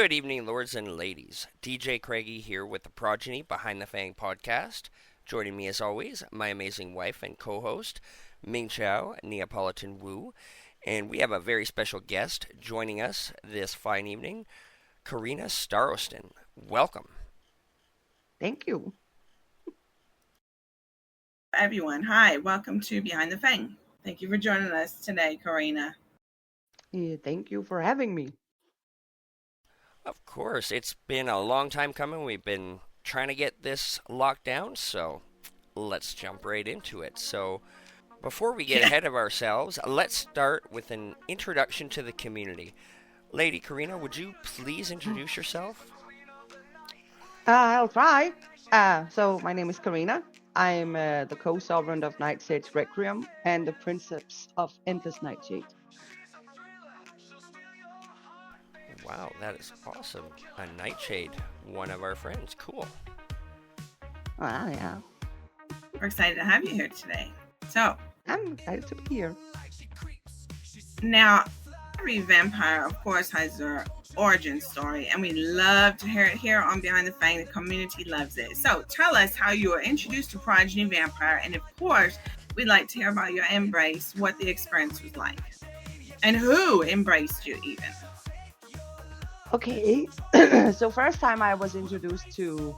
Good evening, lords and ladies. DJ Craigie here with the Progeny Behind the Fang podcast. Joining me as always, my amazing wife and co-host, Ming Chao, Neapolitan Wu. And we have a very special guest joining us this fine evening, Karina Starostin. Welcome. Thank you. Everyone, hi, welcome to Behind the Fang. Thank you for joining us today, Karina. Yeah, thank you for having me. Of course, it's been a long time coming. We've been trying to get this locked down, so let's jump right into it. So, before we get ahead of ourselves, let's start with an introduction to the community. Lady Karina, would you please introduce yourself? I'll try. So my name is Karina. I'm the co-sovereign of Nightshade's Requiem and the princess of Endless Nightshade. Wow, that is awesome. A Nightshade, one of our friends. Cool. Ah, yeah. We're excited to have you here today. So, I'm excited to be here. Now, every vampire, of course, has their origin story, and we love to hear it here on Behind the Fang. The community loves it. So, tell us how you were introduced to Progeny Vampire, and of course, we'd like to hear about your embrace, what the experience was like, and who embraced you even. Okay, so first time I was introduced to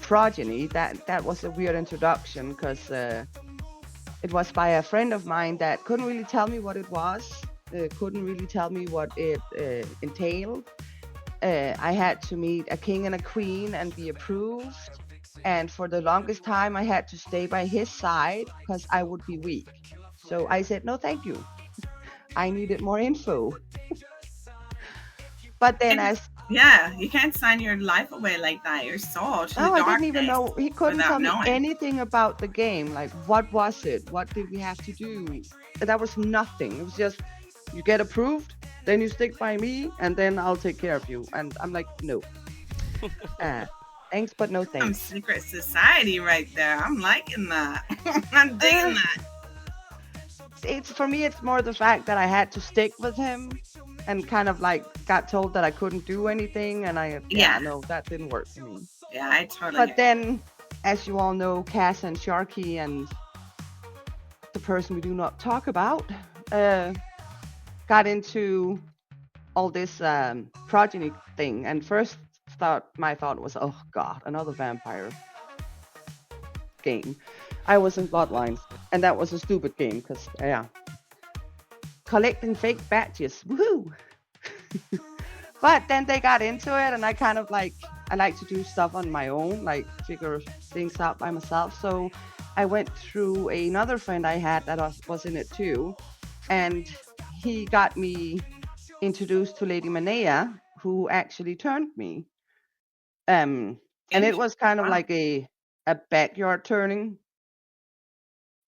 Progeny, that was a weird introduction because it was by a friend of mine that couldn't really tell me what it was, couldn't really tell me what it entailed. I had to meet a king and a queen and be approved. And for the longest time, I had to stay by his side because I would be weak. So I said, no, thank you. I needed more info. But then Yeah, you can't sign your life away like that, your soul to the I didn't even know. He couldn't tell me knowing. anything about the game. Like, what was it? What did we have to do? That was nothing. It was just, you get approved, then you stick by me, and then I'll take care of you. And I'm like, no. Thanks, but no thanks. Some secret society right there. I'm liking that. I'm digging that. It's for me, it's more the fact that I had to stick with him and kind of like got told that I couldn't do anything. And no, that didn't work for me. Yeah, I totally. But then, as you all know, Cass and Sharky and the person we do not talk about got into all this progeny thing. And first my thought was, oh God, another vampire game. I was in Bloodlines, and that was a stupid game because, collecting fake badges, woohoo! But then they got into it, and I kind of I like to do stuff on my own, like figure things out by myself. So I went through another friend I had that was in it too, and he got me introduced to Lady Manea, who actually turned me. And it was kind of like a backyard turning.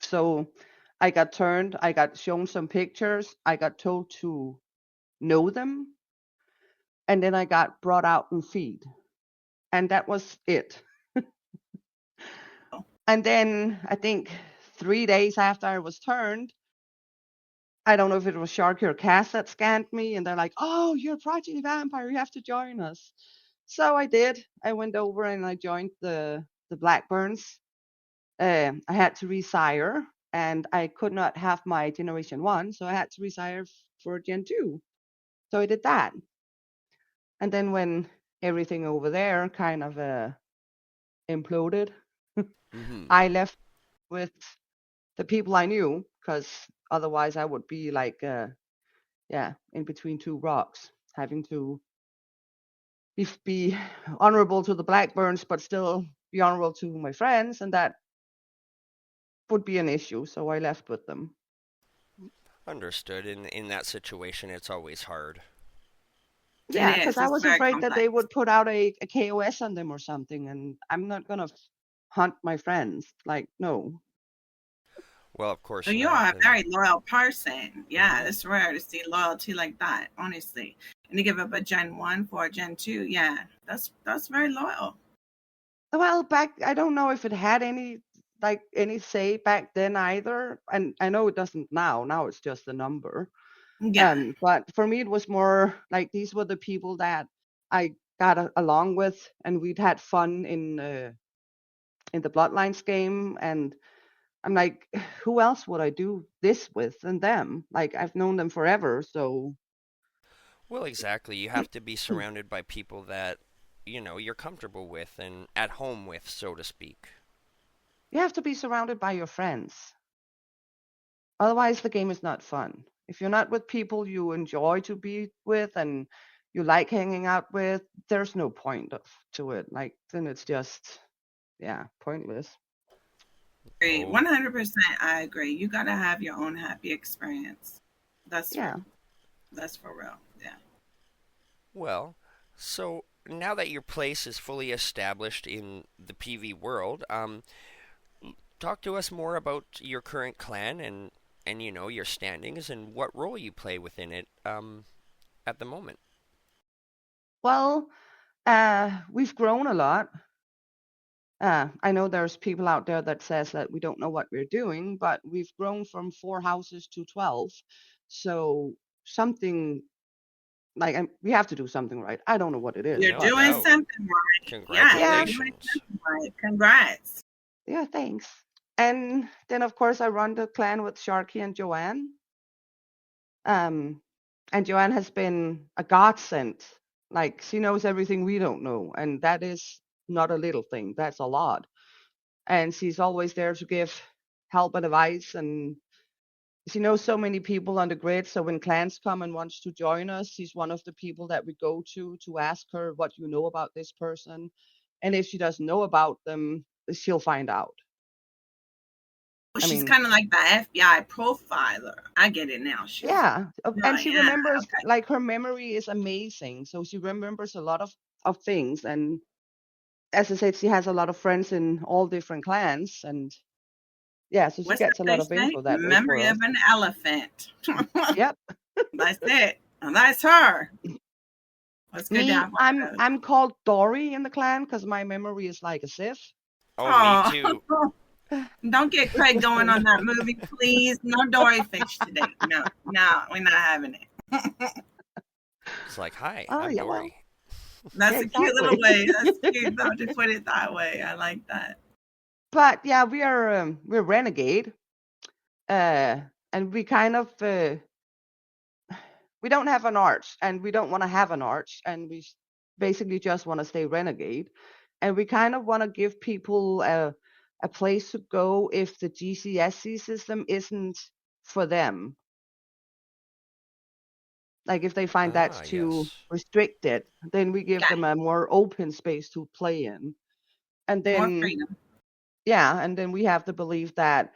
So I got turned, I got shown some pictures, I got told to know them, and then I got brought out and feed. And that was it. And then I think 3 days after I was turned, I don't know if it was Sharky or Cass that scanned me, and they're like, oh, you're a Progeny Vampire, you have to join us. So I did. I went over and I joined the Blackburns. I had to resire, and I could not have my Generation 1, so I had to resire for Gen 2. So I did that. And then when everything over there kind of imploded, I left with the people I knew, because otherwise I would be in between two rocks, having to be honorable to the Blackburns, but still be honorable to my friends, and that would be an issue. So I left with them. Understood. In that situation, it's always hard. Yeah, because I was afraid that they would put out a KOS on them or something, and I'm not going to hunt my friends. Like, no. Well, of course. So you are a very loyal person. Yeah, it's rare to see loyalty like that, honestly. And to give up a Gen 1 for a Gen 2, yeah, that's very loyal. Well, I don't know if it had any say back then either. And I know it doesn't now. Now it's just a number. Yeah. But for me, it was more like these were the people that I got along with, and we'd had fun in the Bloodlines game. And I'm like, who else would I do this with than them? Like, I've known them forever, so Well, exactly. You have to be surrounded by people that, you're comfortable with and at home with, so to speak. you have to be surrounded by your friends. Otherwise, the game is not fun. If you're not with people you enjoy to be with and you like hanging out with, there's no point to it. Like, then it's just, yeah, pointless. Agree. Oh, 100%. I agree. You got to have your own happy experience. That's Yeah. true. That's for real. Yeah. well, so now that your place is fully established in the PV world, talk to us more about your current clan and your standings and what role you play within it at the moment. Well, we've grown a lot. I know there's people out there that says that we don't know what we're doing, but we've grown from 4 houses to 12. So something like we have to do something right. I don't know what it is, You're No but doing doubt. something right. Yeah, you're yeah, doing Congratulations. something right. Congrats. yeah, thanks. And then of course I run the clan with Sharky and Joanne. Um, and Joanne has been a godsend. Like she knows everything we don't know, and that is not a little thing. That's a lot. And she's always there to give help and advice. And she knows so many people on the grid. So when clans come and wants to join us, she's one of the people that we go to ask her what you know about this person. And if she doesn't know about them, she'll find out. Well, I she's mean, kind of like the FBI profiler. I get it now. She's, yeah. oh, And she yeah. remembers, Okay. like, her memory is amazing. So she remembers a lot of things. And as I said, she has a lot of friends in all different clans. And yeah, so she What's that gets a lot they of say? info that way for Memory us. of an elephant. Yep. That's it. And that's her. What's good to Me, have one of those? I'm called Dory in the clan because my memory is like a sieve. Oh, me Oh, too. don't get Craig going on that movie, please. No Dory fish today. No, no, we're not having it. It's like, hi, Oh I'm yeah, well, Dory. That's yeah, a cute little exactly. way. That's cute though to put it that way. I like that. But yeah, we're renegade, uh, and we kind of we don't have an arch, and we don't want to have an arch, and basically just want to stay renegade, and we kind of want to give people a place to go if the GCSC system isn't for them. Like if they find that's Ah, too yes. restricted, then we give Yeah, them a more open space to play in. And more then freedom. yeah, and then we have the belief that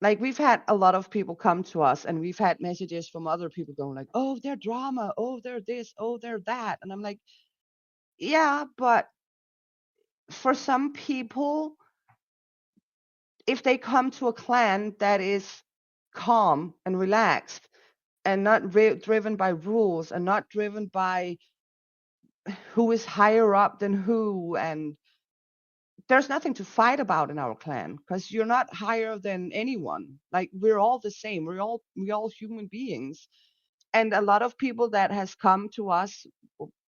like we've had a lot of people come to us and we've had messages from other people going like, "Oh, they're drama. Oh, they're this. Oh, they're that." And I'm like, "Yeah, but for some people, if they come to a clan that is calm and relaxed and not driven by rules and not driven by who is higher up than who, and there's nothing to fight about in our clan because you're not higher than anyone. Like we're all the same. We all human beings. And a lot of people that has come to us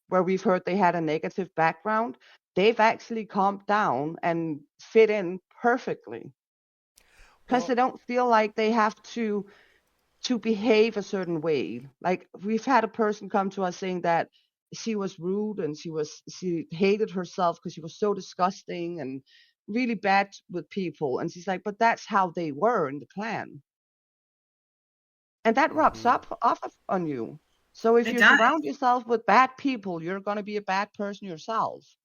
where we've heard they had a negative background, they've actually calmed down and fit in perfectly because Well, they don't feel like they have to behave a certain way. Like we've had a person come to us saying that she was rude and she hated herself because she was so disgusting and really bad with people. And she's like, but that's how they were in the clan. And that rubs hmm up off on you. So if It you does. surround yourself with bad people, you're gonna be a bad person yourself.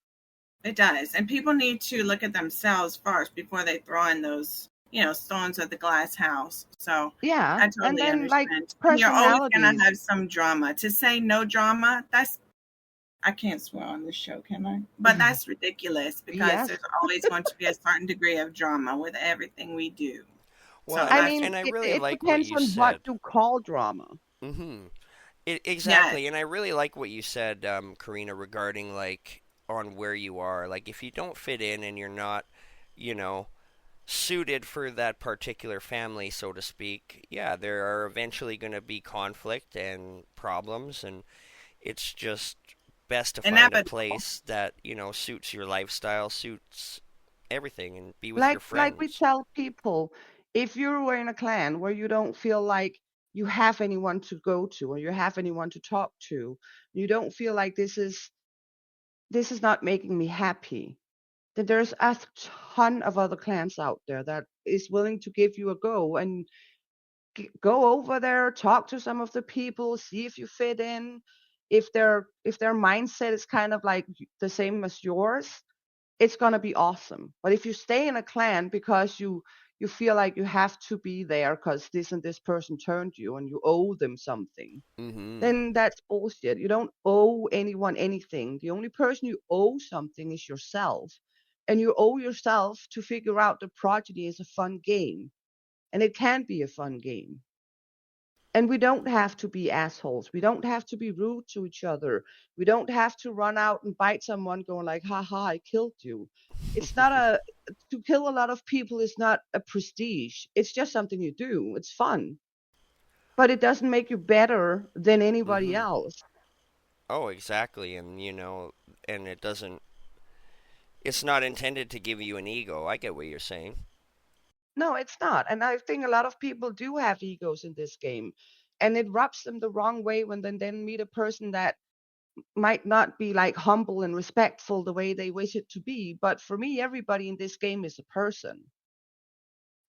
It does. And people need to look at themselves first before they throw in those, stones at the glass house. So Yeah. I And totally then like understand. And you're always going to personalities. have some drama. To say no drama, I can't swear on this show, can I? But that's ridiculous because Yes. there's always going to be a certain degree of drama with everything we do. well, So and I I that's mean, and I it, really it like what depends you on what said. you call drama. hmm yes. Exactly, and I really like what you said, Karina, regarding like on where you are. Like if you don't fit in and you're not, you know, suited for that particular family, so to speak, yeah, there are eventually going to be conflict and problems, and it's just best to And find a inevitable. place that, suits your lifestyle, suits everything, and be with your Like we friends. tell people, if you're in a clan where you don't feel like you have anyone to go to or you have anyone to talk to, you don't feel like this is not making me happy, then there's a ton of other clans out there that is willing to give you a go and go over there, talk to some of the people, see if you fit in. If their mindset is kind of like the same as yours, it's gonna be awesome. But if you stay in a clan because you feel like you have to be there because this and this person turned you and you owe them something, Mm-hmm. then that's bullshit. You don't owe anyone anything. The only person you owe something is yourself. And you owe yourself to figure out the Progeny is a fun game. And it can be a fun game. And we don't have to be assholes. We don't have to be rude to each other. We don't have to run out and bite someone going like, haha, I killed you. It's not a, to kill a lot of people is not a prestige. It's just something you do. It's fun. But it doesn't make you better than anybody Mm-hmm. else. Oh, exactly. And, and it's not intended to give you an ego. I get what you're saying. No, it's not. And I think a lot of people do have egos in this game. And it rubs them the wrong way when they then meet a person that might not be like humble and respectful the way they wish it to be. But for me, everybody in this game is a person.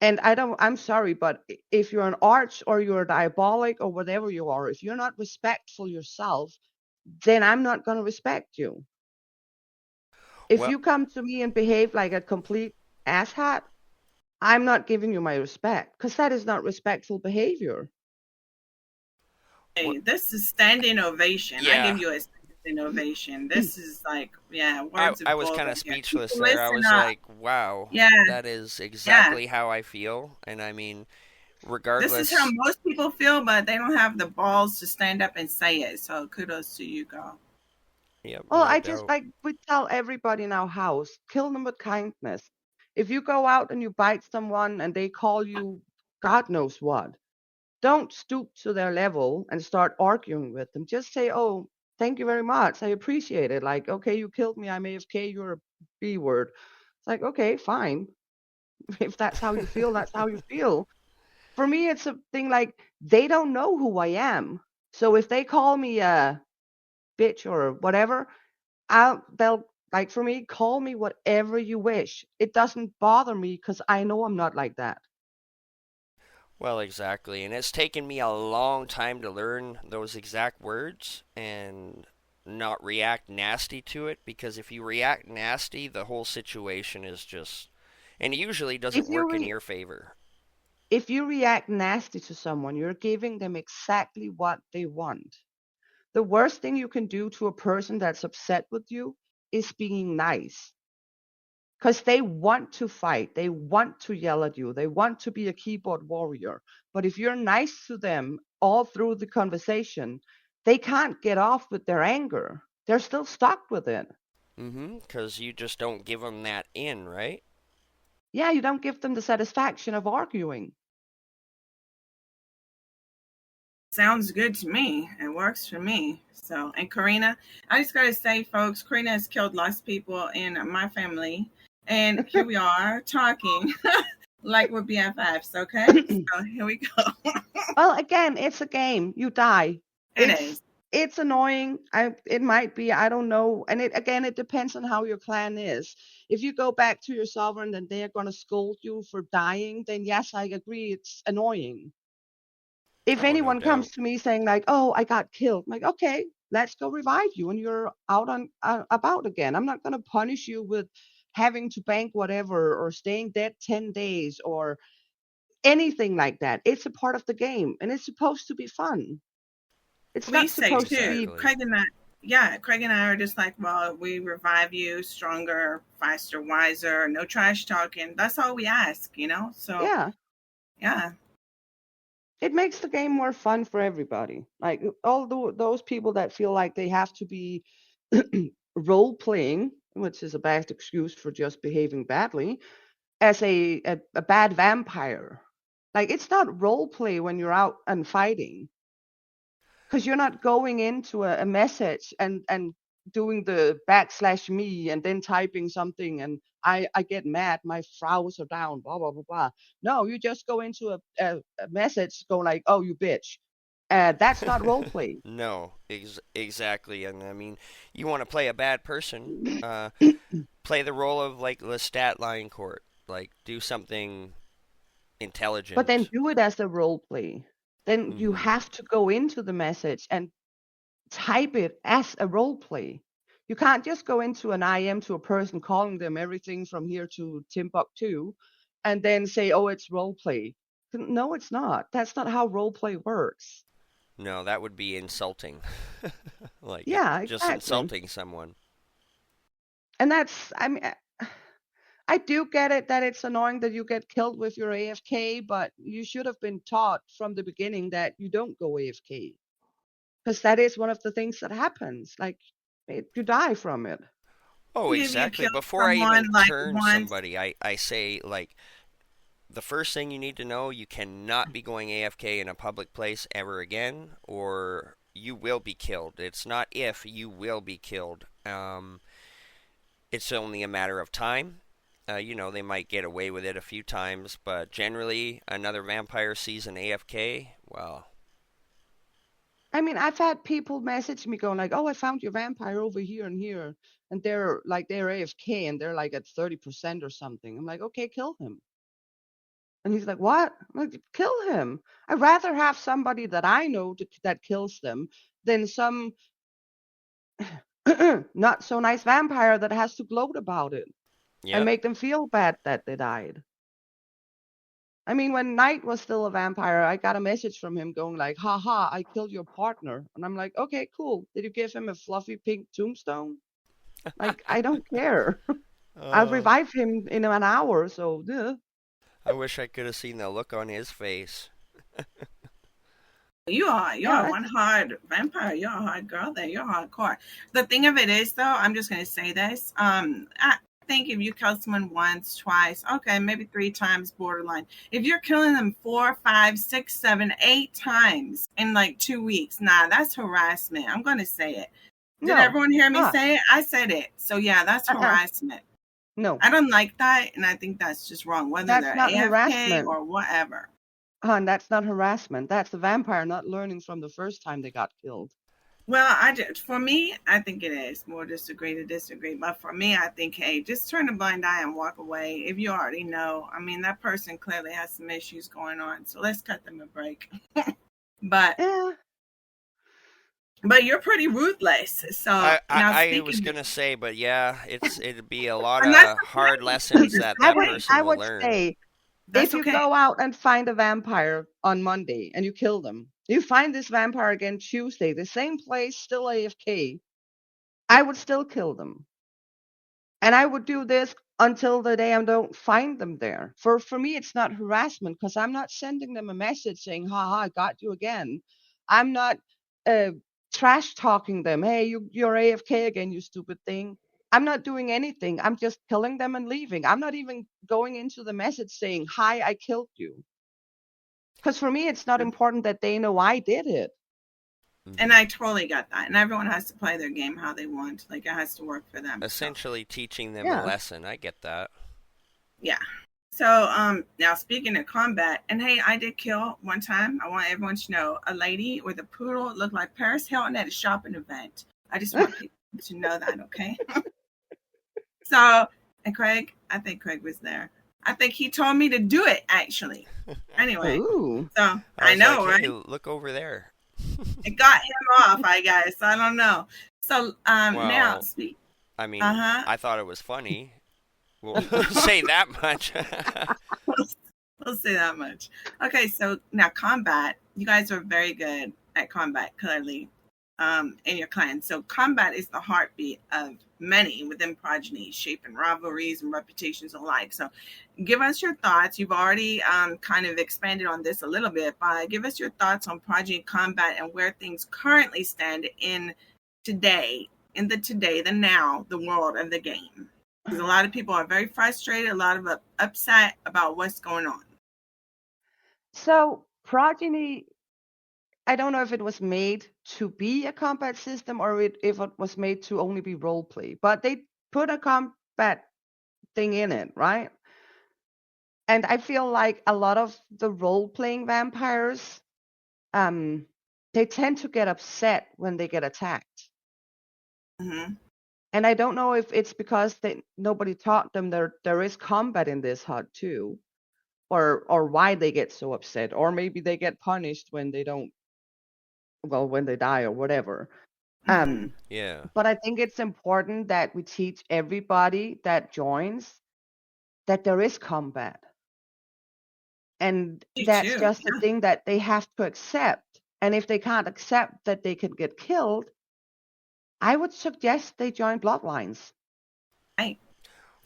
And I'm sorry, but if you're an arch or you're diabolic or whatever you are, if you're not respectful yourself, then I'm not going to respect you. If Well, you come to me and behave like a complete asshat, I'm not giving you my respect because that is not respectful behavior. well, Hey, this is standing ovation. I give yeah. you a standing ovation. This is like, yeah, I, words I of was gold kind of right here. speechless People, there. I listen was up. like, wow, Yeah, that is yeah. exactly how I feel. And I mean, This is how regardless, most people feel, but they don't have the balls to stand up and say it. So kudos to you, girl. yep, Well, no I just doubt. like we tell everybody in our house, kill them with kindness. If you go out and you bite someone and they call you God knows what, don't stoop to their level and start arguing with them. Just say, "Oh, thank you very much. I appreciate it." Like, okay, you killed me. I'm AFK. You're a B word. It's like, okay, fine. If that's how you feel, that's how you feel. For me, it's a thing like they don't know who I am. So if they call me a bitch or whatever, they'll like for me, call me whatever you wish. It doesn't bother me because I know I'm not like that. Well, exactly. And it's taken me a long time to learn those exact words and not react nasty to it because if you react nasty, the whole situation is just, and it usually doesn't If you work in re- your favor. if you react nasty to someone, you're giving them exactly what they want. The worst thing you can do to a person that's upset with you is being nice. Because they want to fight, they want to yell at you, they want to be a keyboard warrior. But if you're nice to them all through the conversation, they can't get off with their anger. They're still stuck with it. Mm-hmm. Because you just don't give them that in, right? Yeah, you don't give them the satisfaction of arguing. Sounds good to me. It works for me. So, and Karina, I just got to say, folks, Karina has killed lots of people in my family. And here we are talking like we're BFFs, okay? So here we go. Well, again, it's a game. You die. It It's is. it's annoying. It might be, I don't know. And it depends on how your clan is. If you go back to your sovereign and they're gonna scold you for dying, then yes, I agree, it's annoying. If Oh, no anyone doubt. comes to me saying like, "Oh, I got killed," I'm like, "Okay, let's go revive you and you're out on about again." I'm not gonna punish you with having to bank whatever or staying dead 10 days or anything like that. It's a part of the game and it's supposed to be fun. It's We not say supposed to too, be, Exactly. Craig and I, yeah, Craig and I are just like, well, we revive you stronger, faster, wiser, no trash talking. That's all we ask, you know? So, yeah, yeah. it makes the game more fun for everybody. Like all those people that feel like they have to be role playing, which is a bad excuse for just behaving badly, as a bad vampire. Like it's not role play when you're out and fighting because you're not going into a message and doing the \me and then typing something, and I get mad, my frowns are down, blah blah blah blah. No, you just go into a message, go like, oh, you bitch. That's not role play. No, exactly. And I mean, you want to play a bad person, play the role of like the stat line court, like do something But then intelligent. do it as a role play. Then you Hmm. have to go into the message and type it as a role play. You can't just go into an IM to a person calling them everything from here to Timbuktu and then say, oh, it's role play. No, it's not. That's not how role play works. No, that would be insulting. Like Yeah, just exactly. insulting someone. And that's, I mean, I do get it that it's annoying that you get killed with your AFK, but you should have been taught from the beginning that you don't go AFK, because that is one of the things that happens. Like, you die from it. Oh, If you exactly. kill Before I someone even like turn once, somebody, I say like the first thing you need to know, you cannot be going AFK in a public place ever again, or you will be killed. It's not if, you will be killed. It's only a matter of time. They might get away with it a few times, but generally, another vampire sees an AFK. Well, I mean, I've had people message me going like, "Oh, I found your vampire over here and here," and they're AFK and they're like at 30% or something. I'm like, "Okay, kill him." And he's like, "What?" I'm like, "Kill him. I'd rather have somebody that I know that kills them than some not so nice vampire that has to gloat about it and yep. make them feel bad that they died." I mean, when Knight was still a vampire, I got a message from him going like, "Ha ha, I killed your partner." And I'm like, "Okay, cool. Did you give him a fluffy pink tombstone?" Like, I don't care. I'll uh, revive him in an hour, so duh. I wish I could have seen the look on his face. you're Yeah, one hard vampire. You're a hard girl there. You're hardcore. The thing of it is, though, I'm just gonna say this. I think if you kill someone once, twice, okay, maybe 3 times, borderline. If you're killing them 4, 5, 6, 7, 8 times in like 2 weeks, nah, that's harassment. I'm gonna say it. Did no, everyone hear me not. say it? I said it. So yeah, that's Uh-uh. harassment. No, I don't like that, and I think that's just wrong, whether that's they're not AFK harassment. or whatever. Hon, that's not harassment. That's the vampire not learning from the first time they got killed. Well, for me, I think it is more disagree to disagree. But for me, I think, hey, just turn a blind eye and walk away. If you already know, I mean, that person clearly has some issues going on, so let's cut them a break. but Yeah, but you're pretty ruthless. So now I was speaking, gonna say, but yeah, it'd be a lot and that's of hard okay. lessons That's that I that would okay. person I will would learn. say if That's you okay. go out and find a vampire on Monday and you kill them, you find this vampire again Tuesday, the same place, still AFK, I would still kill them. And I would do this until the day I don't find them there. For me, it's not harassment because I'm not sending them a message saying, "Ha ha, I got you again." I'm not uh, trash talking them. Hey, you're AFK again, you stupid thing. I'm not doing anything. I'm just killing them and leaving. I'm not even going into the message saying, "Hi, I killed you." Because for me, it's not important that they know I did it. And Hmm. I totally get that. And everyone has to play their game how they want. Like it has to work for them. So Essentially teaching them a Yeah. lesson. I get that. yeah. So now speaking of combat, and hey, I did kill one time. I want everyone to know a lady with a poodle looked like Paris Hilton at a shopping event. I just want people to know that, okay? So and Craig, I think Craig was there. I think he told me to do it actually. Anyway, Ooh. so I I was like, know, hey, right? look over there. It got him off, I guess. I don't know. So now Well, speak. I mean, Uh-huh. I thought it was funny. We'll say that much. We'll say that much. Okay, so now combat. You guys are very good at combat, clearly, in your clan. So combat is the heartbeat of many within Progeny, shaping rivalries and reputations alike. So give us your thoughts. You've already kind of expanded on this a little bit, but give us your thoughts on Progeny combat and where things currently stand today, the now, the world of the game. Because a lot of people are very frustrated, a lot of upset about what's going on. So progeny I don't know if it was made to be a combat system or if it was made to only be role play, but they put a combat thing in it, right? And I feel like a lot of the role playing vampires, they tend to get upset when they get attacked. Mm-hmm. And I don't know if it's because nobody taught them there is combat in this hut too, or why they get so upset, or maybe they get punished when they don't, well, when they die or whatever. Mm-hmm. Yeah. But I think it's important that we teach everybody that joins that there is combat, and You that's too. just a thing that they have to accept. And if they can't accept that they can get killed, I would suggest they join bloodlines. Right.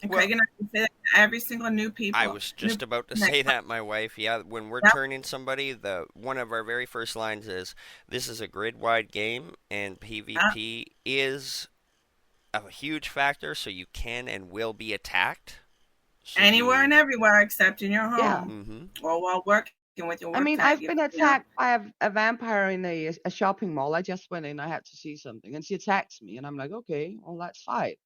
And Well, Craig and I can say that to every single new people. I was just about to say that, my wife. Yeah, when we're Yep. turning somebody, one of our very first lines is, "This is a grid-wide game, and PvP is a huge factor, so you can and will be attacked." So Anywhere and everywhere except in your Yeah. home or while working with your work. I mean, tag, I've been attacked by a vampire in a shopping mall. I just went in, I had to see something, and she attacks me, and I'm like, okay, well, let's fight.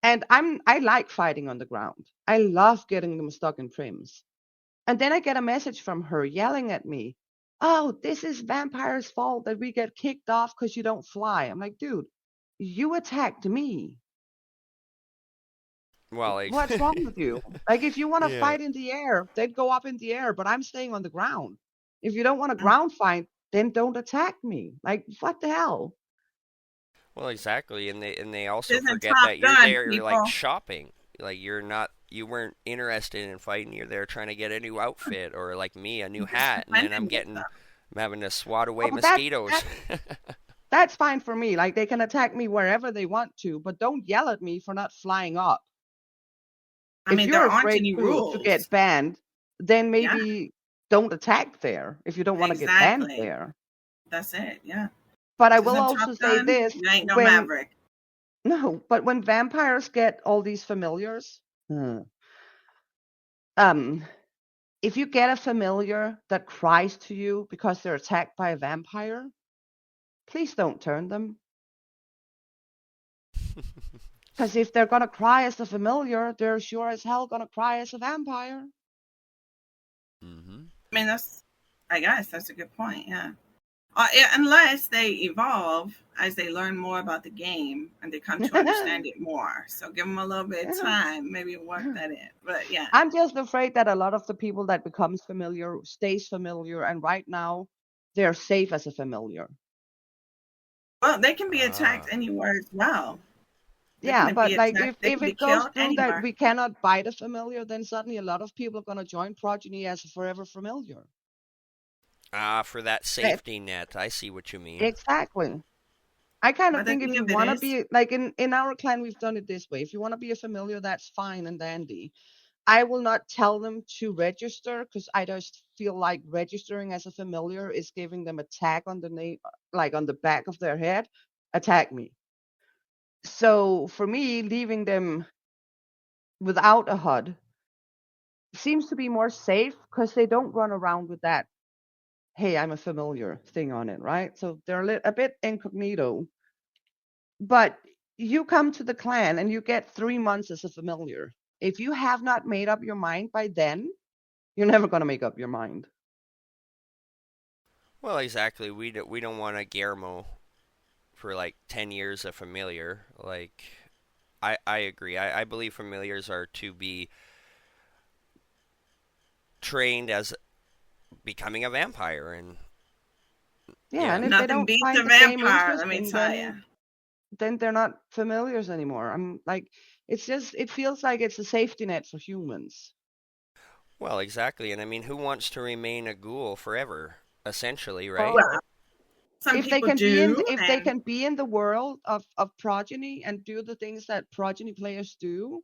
And I like fighting on the ground. I love getting them stuck in prims. And then I get a message from her yelling at me, "Oh, this is vampire's fault that we get kicked off because you don't fly." I'm like, dude, you attacked me. Well, What's wrong with you? Like, if you want to Yeah. fight in the air, then go up in the air, but I'm staying on the ground. If you don't want to ground fight, then don't attack me. Like, what the hell? Well, exactly, and they also Isn't forget Top that you're Gun, there like people. shopping. Like you weren't interested in fighting. You're there trying to get a new outfit, or like me, a new hat, and then I'm having to swat away Oh, mosquitoes. that's fine for me. Like, they can attack me wherever they want to, but don't yell at me for not flying up. I mean, If there you're aren't afraid any to rules. get banned, then maybe don't attack there if you don't want to get banned Exactly. there. That's it. Yeah. But I Isn't will Top also say Gun? this: You ain't no when maverick. no, but when vampires get all these familiars, if you get a familiar that cries to you because they're attacked by a vampire, please don't turn them. Because if they're gonna cry as a familiar, they're sure as hell gonna cry as a vampire. Mm-hmm. I mean, I guess that's a good point. Yeah. Yeah, unless they evolve as they learn more about the game and they come to understand it more. So give them a little bit of time, maybe work that in. But yeah, I'm just afraid that a lot of the people that becomes familiar stays familiar, and right now they're safe as a familiar. well, they can be attacked anywhere as well. Yeah, but like if they can be it goes killed through anywhere. that we cannot bite a familiar, then suddenly a lot of people are gonna join Progeny as a forever familiar. For that safety net. I see what you mean. Exactly. I kind of But the think if thing you of it want to is, be like in our clan, we've done it this way. If you want to be a familiar, that's fine and dandy. I will not tell them to register because I just feel like registering as a familiar is giving them a tag on the name, like on the back of their head. Attack me. So for me, leaving them without a HUD seems to be more safe because they don't run around with that, "Hey, I'm a familiar" thing on it, right? So they're a bit incognito. But you come to the clan and you get 3 months as a familiar. If you have not made up your mind by then, you're never going to make up your mind. Well, exactly. We don't want a Guillermo for like 10 years a familiar. Like I agree. I believe familiars are to be trained as becoming a vampire, and Yeah, and if they nothing don't beats find a the game vampire, let me interesting, tell you. then they're not familiars anymore. I'm like, it's just, it feels like it's a safety net for humans. well, exactly. And I mean, who wants to remain a ghoul forever? Essentially, right? Well, Some if they people can be in do, if they can be in the world of Progeny and do the things that Progeny players do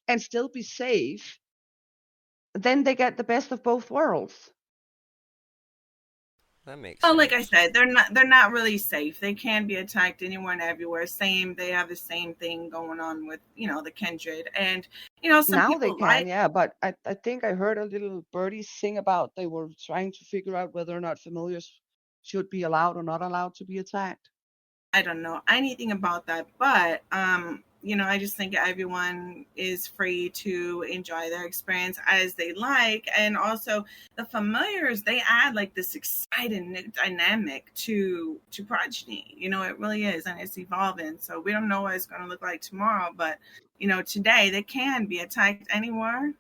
and still be safe, then they get the best of both worlds. That makes well, sense. like I said, they're not really safe. They can be attacked anywhere and everywhere. They have the same thing going on with the kindred, and some Now people they can, yeah, but I think I heard a little birdie sing about they were trying to figure out whether or not familiars should be allowed or not allowed to be attacked? I don't know anything about that, but I just think everyone is free to enjoy their experience as they like, and also the familiars, they add like this exciting new dynamic to Progeny. It really is, and it's evolving. So we don't know what it's going to look like tomorrow, but today they can be attacked anywhere.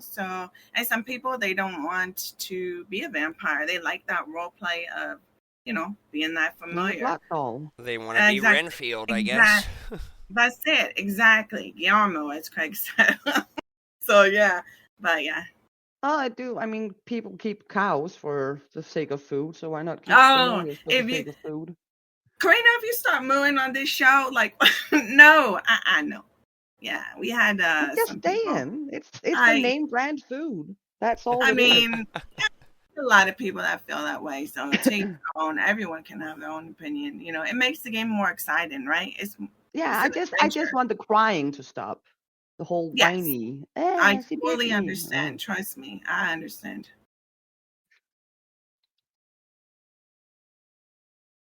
So, and some people, they don't want to be a vampire. They like that role play of being that Being a familiar. blood doll. They want to be Exactly. Renfield, I guess. Exactly. That's it. Exactly. Guillermo, as Craig said. So yeah. But yeah. Oh, I do. I mean, people keep cows for the sake of food, so why not keep Oh, familiars for the if you sake of food? Karina, if you start mooing on this show, like no, no. Yeah. We had I'm just some people. saying, it's the I name brand food. That's all I it is. mean a lot of people that feel that way. So take your own. Everyone can have their own opinion. It makes the game more exciting, right? It's Yeah, an I just adventure. want the crying to stop. The whole Yes. whiny. I She bit fully me. understand. Trust me. I understand.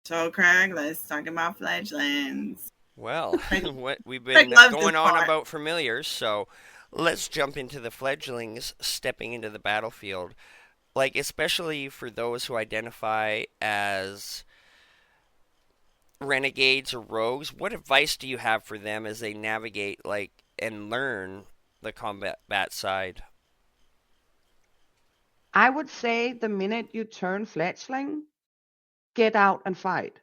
So, Craig, let's talk about fledglings. Well, Craig, we've Craig been loves this going on part. about familiars, so let's jump into the fledglings stepping into the battlefield. Like, especially for those who identify as renegades or rogues, what advice do you have for them as they navigate, like, and learn the combat side? I would say the minute you turn fledgling, get out and fight.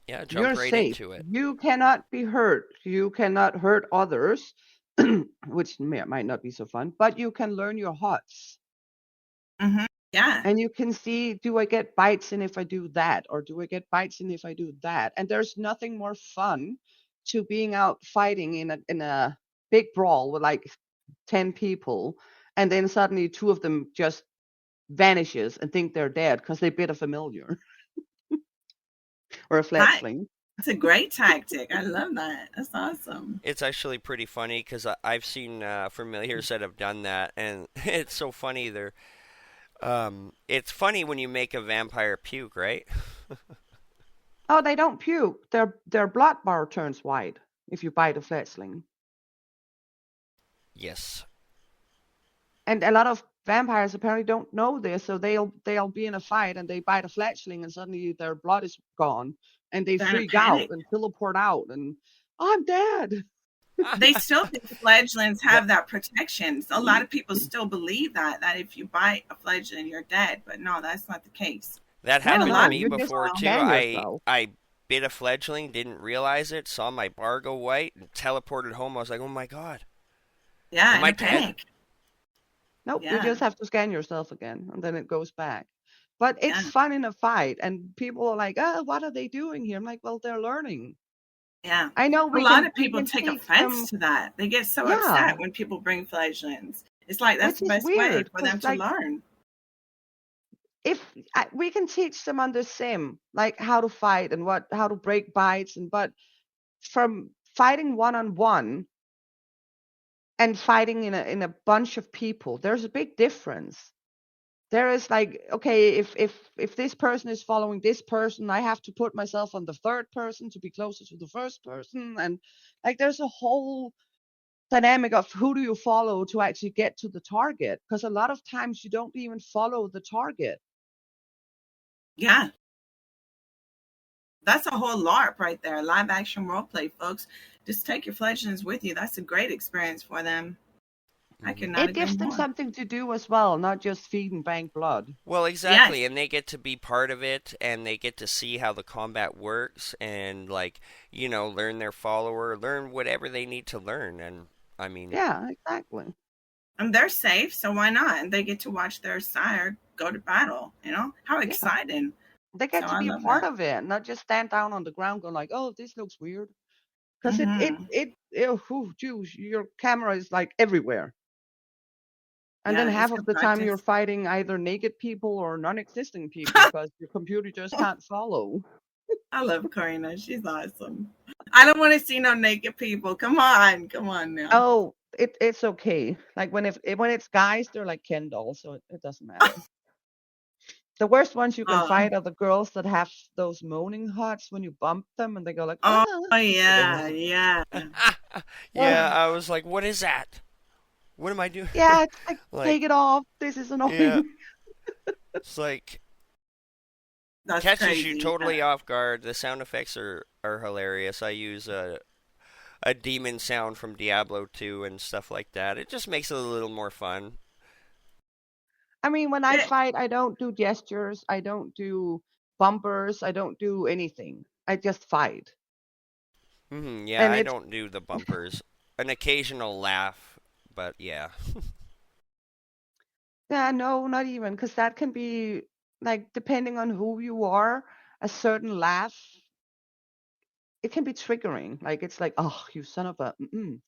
Yeah, jump You're right safe. into it. You cannot be hurt. You cannot hurt others, which might not be so fun, but you can learn your hots. Mm-hmm. Yeah. And you can see, do I get bites in if I do that? Or do I get bites in if I do that? And there's nothing more fun to being out fighting in a big brawl with like 10 people, and then suddenly two of them just vanishes and think they're dead because they bit a familiar or a Hi. fledgling. That's a great tactic. I love that. That's awesome. It's actually pretty funny because I've seen familiars that have done that, and it's so funny. It's funny when you make a vampire puke, right? Oh, they don't puke. Their blood bar turns white if you bite a fledgling. Yes. And a lot of vampires apparently don't know this, so they'll be in a fight and they bite a fledgling and suddenly their blood is gone and they They're in a freak out panic. and teleport out and I'm dead. They still think fledglings That have that protection. A lot of people still believe that if you bite a fledgling, you're dead. But no, that's not the case. that And a happened to lot No, of me you people, just before too. scan I yourself. I bit a fledgling, didn't realize it, saw my bar go white, and teleported home. I was like, oh my god, yeah, am in I a dead? panic. Nope, you Yeah, just have to scan yourself again and then it goes back. But it's yeah, fun in a fight and people are like, oh, what are they doing here? I'm like, well, they're learning. yeah. I know A we lot can of we people can take teach offense them, to that. They get so yeah, upset when people bring fledglings. It's like that's which the is best way weird for because them to like learn. if we can teach them on the sim like how to fight and what how to break bites and but from fighting one on one and fighting in a bunch of people there's a big difference. There is like, okay, if this person is following this person, I have to put myself on the third person to be closer to the first person, and like there's a whole dynamic of who do you follow to actually get to the target, because a lot of times you don't even follow the target. Yeah, that's a whole LARP right there. Live action role play, folks. Just take your fledglings with you. That's a great experience for them. I could Hmm. not It agree gives them more. something to do as well, not just feed and bank blood. Well, Yes. exactly, and they get to be part of it, and they get to see how the combat works, and like learn their follower, learn whatever they need to learn, and I mean, Yeah, exactly. And they're safe, so why not? And they get to watch their sire go to battle. How Yeah, exciting. they So get to I be love part that. of it, not just stand down on the ground going like, oh, this looks weird. Because Hmm. Jeez, your camera is like everywhere. And then Yeah, it's half of good the time you're practice. fighting either naked people or non-existing people because your computer just can't follow. I love Karina. She's awesome. I don't want to see no naked people. Come on now. Oh, it's okay. Like when it's guys, they're like Ken dolls, so it doesn't matter. The worst ones you can Oh, fight are the girls that have those moaning hearts when you bump them and they go like, oh, ah. yeah, yeah. Yeah, I was like, what is that? What am I doing? Yeah, it's like, Like, take it off. This is yeah, annoying. it's like That's catches you crazy. totally off guard. The sound effects are hilarious. I use a demon sound from Diablo 2 and stuff like that. It just makes it a little more fun. I mean, when I Yeah. fight, I don't do gestures. I don't do bumpers. I don't do anything. I just fight. Yeah, And I it's, don't do the bumpers. An occasional laugh, but yeah. yeah, no, not even, because that can be like, depending on who you are, a certain laugh, it can be triggering. Like, it's like, oh, you son of a. Mm-mm.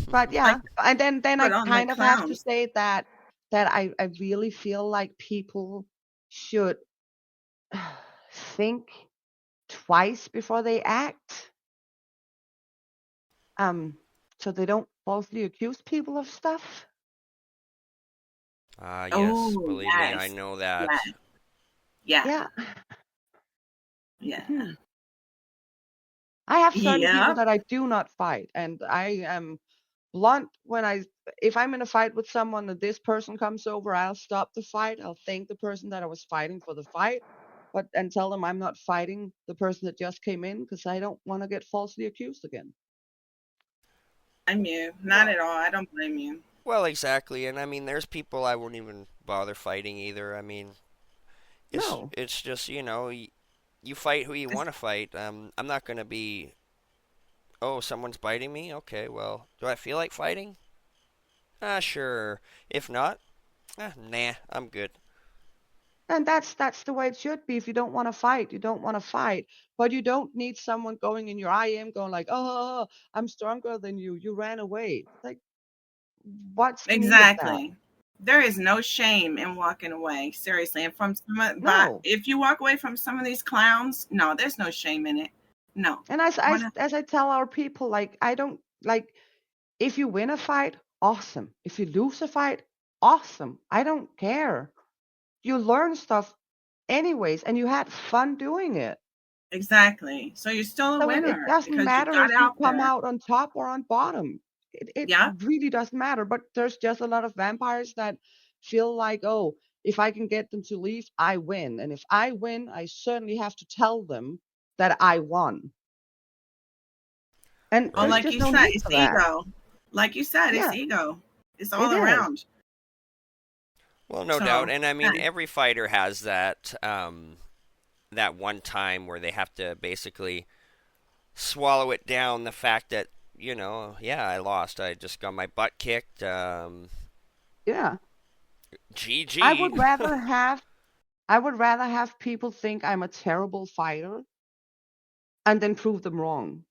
But Like yeah, and then I put on the kind of have to clowns. say that I really feel like people should think twice before they act, um, so they don't falsely accuse people of stuff. Ah, yes, Oh, believe me, I yes. know Yeah. that. Yeah. Yeah. Yeah. Mhm. I have certain people Yep. that I do not fight, and I am blunt when if I'm in a fight with someone and this person comes over, I'll stop the fight. I'll thank the person that I was fighting for the fight, but and tell them I'm not fighting the person that just came in because I don't want to get falsely accused again. I'm you. Not Well, at all. I don't blame you. well, exactly. And I mean, there's people I won't even bother fighting either. I mean, No. it's just, you fight who you want to fight. I'm not going to be, oh, someone's biting me? Okay, well, do I feel like fighting? Ah, sure. If not, nah, I'm good. And that's the way it should be. If you don't want to fight, you don't want to fight. But you don't need someone going in your IM going like, oh, I'm stronger than you. You ran away. Like, what's the need of that? Exactly. There is no shame in walking away. Seriously. And from but No. if you walk away from some of these clowns, no, there's no shame in it. No. And One- as I tell our people, like, I don't like, if you win a fight, awesome. If you lose a fight, awesome. I don't care. You learn stuff anyways, and you had fun doing it. Exactly. So you're still a So it winner doesn't because you matter got if you out come there. out on top or on bottom. It Yeah. really doesn't matter. But there's just a lot of vampires that feel like, oh, if I can get them to leave, I win. And if I win, I certainly have to tell them that I won. And Well, there's Right. like just you no said, need it's for that. ego. Like you said, it's Yeah, ego. It's it all is. around. Well, no doubt. So, And I yeah, mean, every fighter has that one time where they have to basically swallow it down the fact that, yeah, I lost. I just got my butt kicked. Yeah. I GG. would rather have I would rather have people think I'm a terrible fighter and then prove them wrong.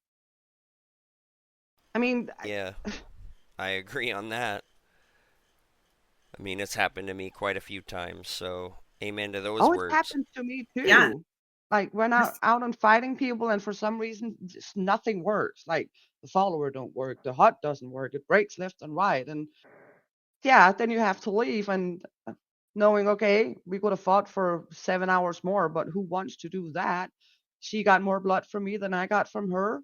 I mean, Yeah, I agree on that. I mean, it's happened to me quite a few times, so amen to those oh, it words. happens to me yeah. too. Like when I'm This out and fighting people, and for some reason, just nothing works. Like the follower don't work, the hut doesn't work, it breaks left and right, and yeah, then you have to leave and knowing, okay, we could have fought for 7 hours more, but who wants to do that? She got more blood from me than I got from her,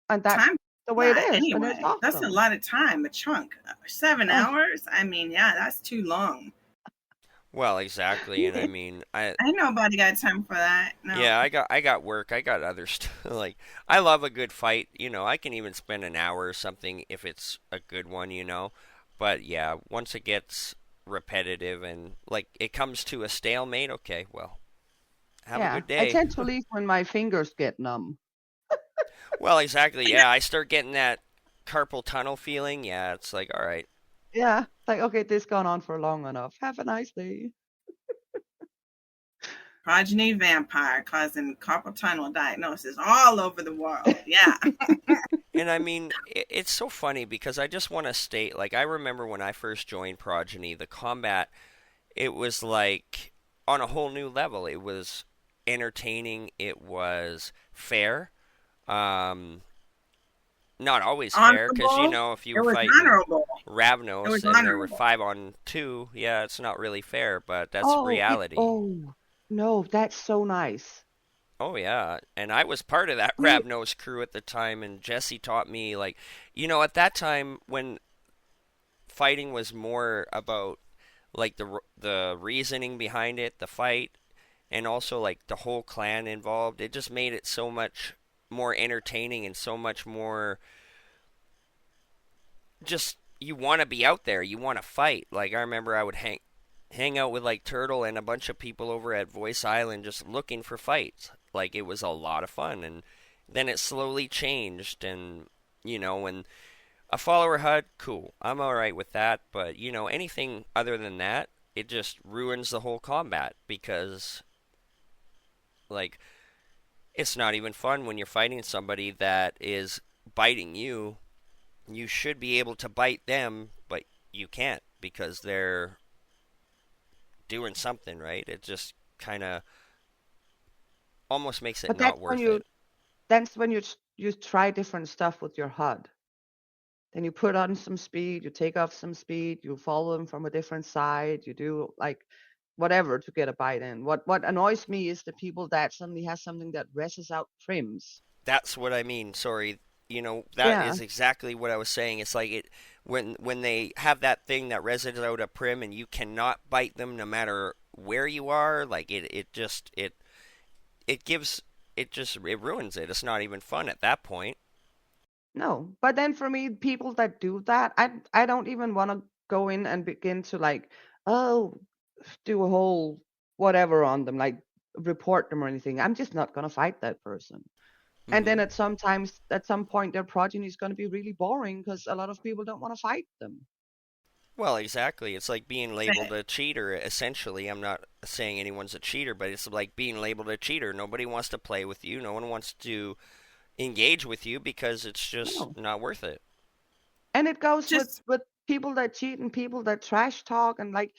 and that's time the a way it lot is, and it's anyway. That's a awesome. lot of time, a chunk. 7 Oh, hours? I mean, yeah, that's too long. Well, exactly, and I mean, Ain't nobody got time for that. No. yeah, I got work. I got other stuff. Like, I love a good fight. I can even spend an hour or something if it's a good one. But yeah, once it gets repetitive and like it comes to a stalemate, okay, well, have a yeah. good I day. tend to leave when my fingers get numb. Well, exactly. Yeah, I start getting that carpal tunnel feeling. Yeah, it's like, all right. Yeah, like, okay, this gone on for long enough. Have a nice day. Progeny vampire causing carpal tunnel diagnosis all over the world. Yeah. And I mean, it's so funny because I just want to state, like, I remember when I first joined Progeny, the combat, it was like on a whole new level. It was entertaining. It was fair. Um, not always fair because honorable. if you It were was fighting honorable. It was Ravnos and there were honorable. 5-on-2, yeah, it's not really fair, but that's Oh, reality. no, that's so nice. Oh yeah, and I was part of that We Ravnos crew at the time, and Jesse taught me like, at that time when fighting was more about like the reasoning behind it, the fight, and also like the whole clan involved. It just made it so much more entertaining and so much more just you want to be out there, you want to fight. Like I remember I would hang out with like Turtle and a bunch of people over at Voice Island just looking for fights. Like it was a lot of fun, and then it slowly changed, and when a follower HUD, cool, I'm all right with that. But anything other than that, it just ruins the whole combat because like it's not even fun when you're fighting somebody that is biting you. You should be able to bite them, but you can't because they're doing something, right? It just kind of almost makes it but not worth it. that's when you try different stuff with your HUD. Then you put on some speed, you take off some speed, you follow them from a different side, you do like whatever to get a bite in. What annoys me is the people that suddenly has something that reses out trims. That's what I mean. Sorry. That Yeah. is exactly what I was saying. It's like it when they have that thing that resonates out a prim and you cannot bite them no matter where you are, like it gives it ruins it. It's not even fun at that point. No. But then for me, people that do that, I don't even want to go in and begin to like, oh, do a whole whatever on them, like report them or anything. I'm just not gonna fight that person. And then Hmm. at some point, their progeny is going to be really boring because a lot of people don't want to fight them. Well, exactly. It's like being labeled a cheater, essentially. I'm not saying anyone's a cheater, but it's like being labeled a cheater. Nobody wants to play with you. No one wants to engage with you because it's just No. not worth it. And it goes Just with people that cheat and people that trash talk and like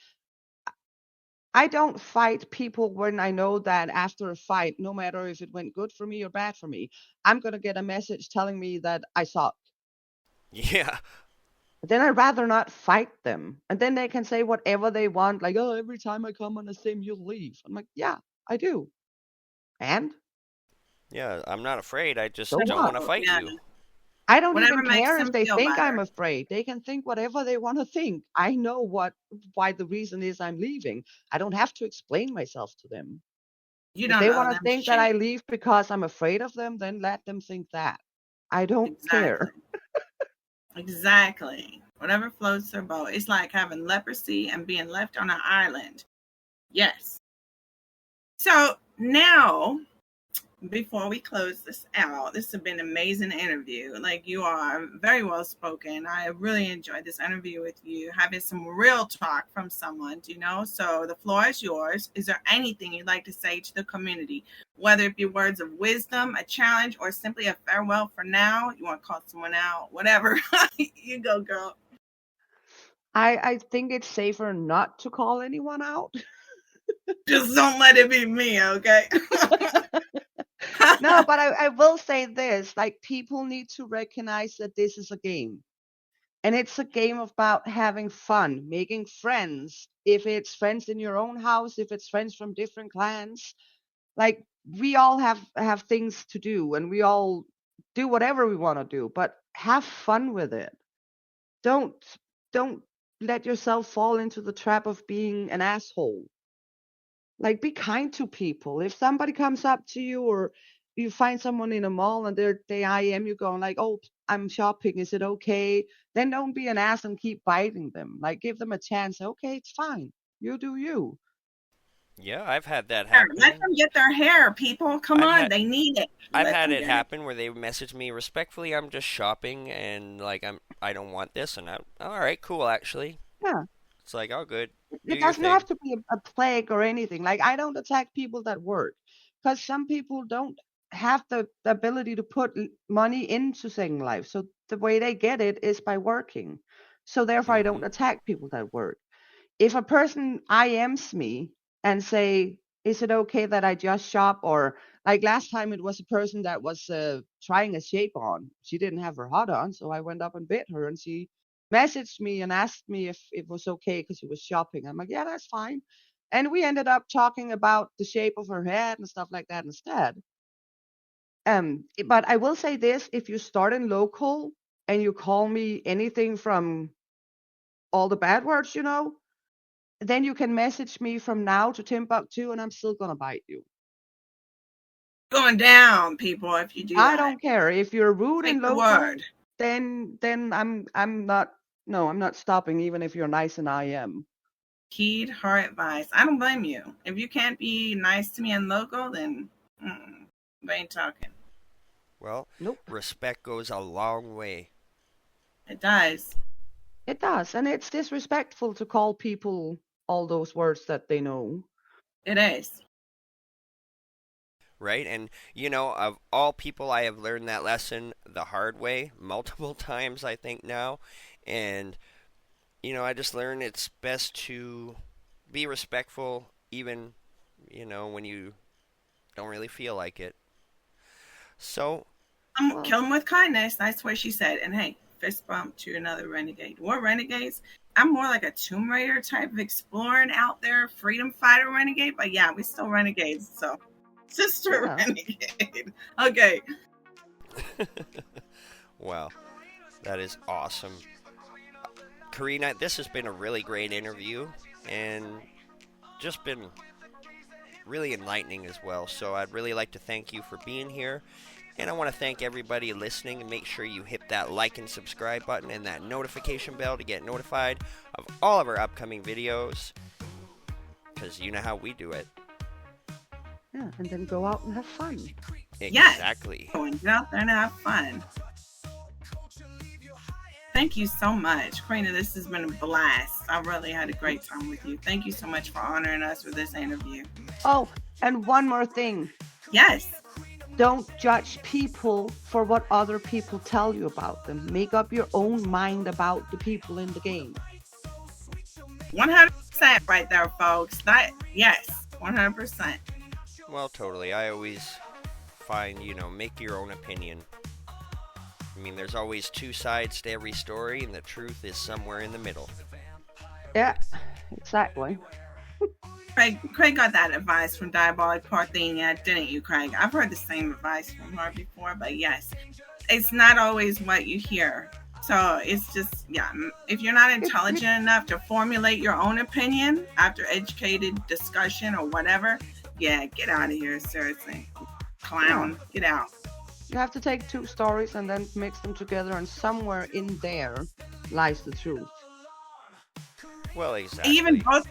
I don't fight people when I know that after a fight, no matter if it went good for me or bad for me, I'm gonna get a message telling me that I suck. Yeah. Then I'd rather not fight them. And then they can say whatever they want, like, oh, every time I come on a sim, you'll leave. I'm like, yeah, I do. And Yeah, I'm not afraid. I so just don't what? want to fight yeah, you. I don't whatever even makes care if them they feel think I'm better. afraid. They can think whatever they want to think. I know why the reason is I'm leaving. I don't have to explain myself to them. You If don't they owe want to them think that shit. I leave because I'm afraid of them, then let them think that. I don't Exactly. care. Exactly. Whatever floats their boat. It's like having leprosy and being left on an island. Yes. So now, before we close this out, this has been an amazing interview. Like, you are very well spoken. I really enjoyed this interview with you, having some real talk from someone, so the floor is yours. Is there anything you'd like to say to the community, whether it be words of wisdom, a challenge, or simply a farewell for now? You want to call someone out, whatever. You go, girl. I think it's safer not to call anyone out. Just don't let it be me, okay? No, but I will say this, like people need to recognize that this is a game. And it's a game about having fun, making friends. If it's friends in your own house, if it's friends from different clans, like we all have things to do and we all do whatever we want to do, but have fun with it. Don't don't let yourself fall into the trap of being an asshole. Like be kind to people. If somebody comes up to you or you find someone in a mall and they IM you going like, "Oh, I'm shopping. Is it okay?" Then don't be an ass and keep biting them. Like give them a chance. Okay, it's fine. You do you. Yeah, I've had that Let happen. them get their hair, people. Come I've on, had they need it. I've Let had them it get it. happen where they message me respectfully. I'm just shopping and like I don't want this, and I'm all right, cool actually. Yeah. It's like all good. Do It your doesn't have thing. to be a plague or anything. Like I don't attack people that work because some people don't have the ability to put money into Second Life. So the way they get it is by working. So therefore, I don't Hmm. attack people that work. If a person IMs me and say, "Is it okay that I just shop?" or Like last time, it was a person that was trying a shape on. She didn't have her hot on, so I went up and bit her, and she messaged me and asked me if it was okay because she was shopping. I'm like, yeah, that's fine. And we ended up talking about the shape of her head and stuff like that instead. But I will say this: if you start in local and you call me anything from all the bad words, then you can message me from now to Timbuktu, and I'm still gonna bite you. Going down, people, if you do I that. don't care if you're rude and Take the local. word. Then I'm not. No, I'm not stopping, even if you're nice and I am. Heed her advice. I don't blame you. If you can't be nice to me and local, then we ain't talking. Well, Nope. respect goes a long way. It does. It does, and it's disrespectful to call people all those words that they know. It is. Right? And, of all people, I have learned that lesson the hard way multiple times, I think, now. And, I just learned it's best to be respectful, even, when you don't really feel like it. So, Kill him with kindness. That's what she said. And hey, fist bump to another renegade. We're renegades. I'm more like a Tomb Raider type of exploring out there, freedom fighter renegade. But yeah, we still renegades. So, sister renegade. Okay. Wow, that is awesome. Karina, this has been a really great interview and just been really enlightening as well. So I'd really like to thank you for being here. And I want to thank everybody listening, and make sure you hit that like and subscribe button and that notification bell to get notified of all of our upcoming videos, because you know how we do it. Yeah, and then go out and have fun. Exactly. Yes. Go and get out there and have fun. Thank you so much, Karina. This has been a blast. I really had a great time with you. Thank you so much for honoring us with this interview. Oh, and one more thing. Yes. Don't judge people for what other people tell you about them. Make up your own mind about the people in the game. 100% right there, folks. Yes, 100%. Well, totally. I always find, make your own opinion. I mean, there's always two sides to every story, and the truth is somewhere in the middle. Yeah, exactly. Craig got that advice from Diabolic Parthenia, didn't you, Craig? I've heard the same advice from her before, but yes, it's not always what you hear. So it's just, if you're not intelligent enough to formulate your own opinion after educated discussion or whatever, get out of here, seriously. Clown, get out. You have to take two stories and then mix them together, and somewhere in there lies the truth. Well, exactly. Even both,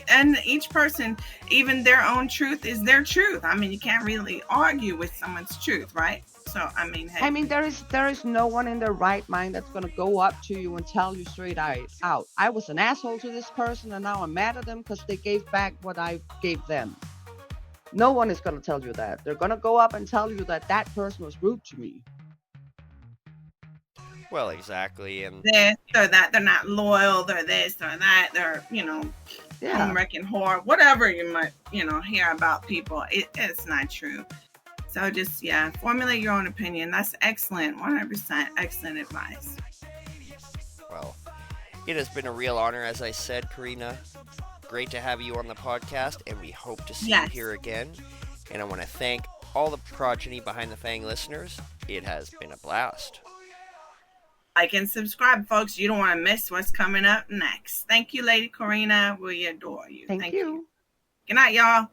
and each person, even their own truth is their truth. I mean, you can't really argue with someone's truth, right? So, I mean, hey. I mean, there is no one in their right mind that's gonna go up to you and tell you straight out, I was an asshole to this person, and now I'm mad at them because they gave back what I gave them. No one is gonna tell you that. They're gonna go up and tell you that person was rude to me. Well, exactly. And this or that, they're not loyal, they're this or that, they're, home wrecking whore, whatever you might, hear about people. It's not true. So just, formulate your own opinion. That's excellent. 100% excellent advice. Well, it has been a real honor, as I said, Karina. Great to have you on the podcast, and we hope to see you here again. And I want to thank all the Progeny Behind the Fang listeners. It has been a blast. Like and subscribe, folks. You don't want to miss what's coming up next. Thank you, Lady Karina. We adore you. Thank you. Good night, y'all.